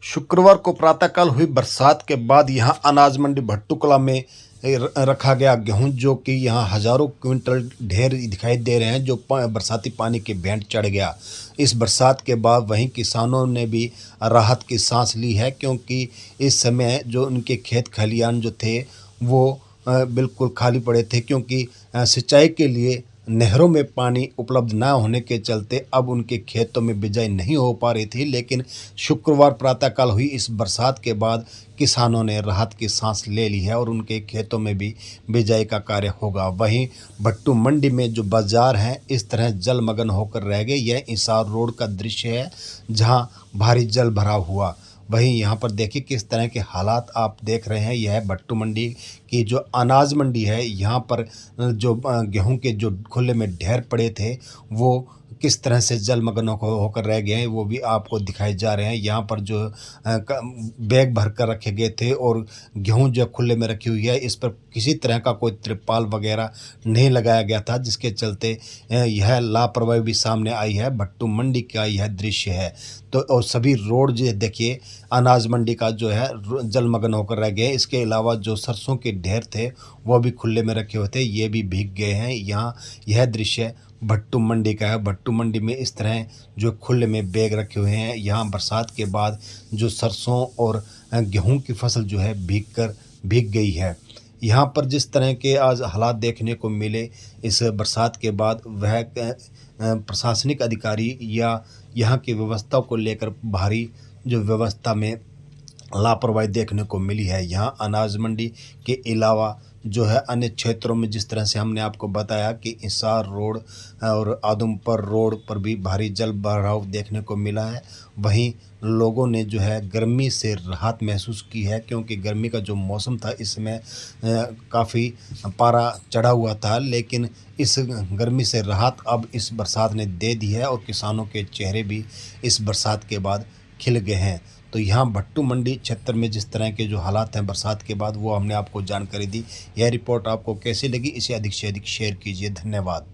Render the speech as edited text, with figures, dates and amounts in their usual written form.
शुक्रवार को प्रातःकाल हुई बरसात के बाद यहां अनाज मंडी भट्टूकला में रखा गया गेहूं, जो कि यहां हजारों क्विंटल ढेर दिखाई दे रहे हैं, जो बरसाती पानी के भेंट चढ़ गया। इस बरसात के बाद वहीं किसानों ने भी राहत की सांस ली है, क्योंकि इस समय जो उनके खेत खलियान जो थे वो बिल्कुल खाली पड़े थे, क्योंकि सिंचाई के लिए नहरों में पानी उपलब्ध न होने के चलते अब उनके खेतों में बिजाई नहीं हो पा रही थी। लेकिन शुक्रवार प्रातःकाल हुई इस बरसात के बाद किसानों ने राहत की सांस ले ली है और उनके खेतों में भी बिजाई का कार्य होगा। वहीं भट्टू मंडी में जो बाजार हैं इस तरह जलमग्न होकर रह गए। यह हिसार रोड का दृश्य है, जहां भारी जल भराव हुआ। वहीं यहाँ पर देखिए किस तरह के हालात आप देख रहे हैं। यह है भट्टू मंडी की जो अनाज मंडी है। यहाँ पर जो गेहूं के जो खुले में ढेर पड़े थे वो किस तरह से जलमग्न होकर रह गए हैं, वो भी आपको दिखाए जा रहे हैं। यहाँ पर जो बैग भर कर रखे गए थे और गेहूं जो खुले में रखी हुई है, इस पर किसी तरह का कोई त्रिपाल वगैरह नहीं लगाया गया था, जिसके चलते यह लापरवाही भी सामने आई है। भट्टू मंडी का यह दृश्य है। तो और सभी रोड जो देखिए अनाज मंडी का जो है जलमग्न होकर रह गए। इसके अलावा जो सरसों के ढेर थे वो भी खुले में रखे हुए थे, ये भी भीग गए हैं। यहाँ यह दृश्य भट्टू मंडी का है। भट्टू मंडी में इस तरह जो खुले में बैग रखे हुए हैं। यहाँ बरसात के बाद जो सरसों और गेहूं की फसल जो है भीग गई है। यहाँ पर जिस तरह के आज हालात देखने को मिले इस बरसात के बाद, वह प्रशासनिक अधिकारी या यहाँ की व्यवस्था को लेकर भारी जो व्यवस्था में लापरवाही देखने को मिली है। यहाँ अनाज मंडी के अलावा जो है अन्य क्षेत्रों में जिस तरह से हमने आपको बताया कि हिसार रोड और आदमपुर रोड पर भी भारी जल भराव देखने को मिला है। वहीं लोगों ने जो है गर्मी से राहत महसूस की है, क्योंकि गर्मी का जो मौसम था इसमें काफ़ी पारा चढ़ा हुआ था। लेकिन इस गर्मी से राहत अब इस बरसात ने दे दी है और किसानों के चेहरे भी इस बरसात के बाद खिल गए हैं। तो यहाँ भट्टू मंडी क्षेत्र में जिस तरह के जो हालात हैं बरसात के बाद, वो हमने आपको जानकारी दी। यह रिपोर्ट आपको कैसी लगी, इसे अधिक से अधिक शेयर कीजिए। धन्यवाद।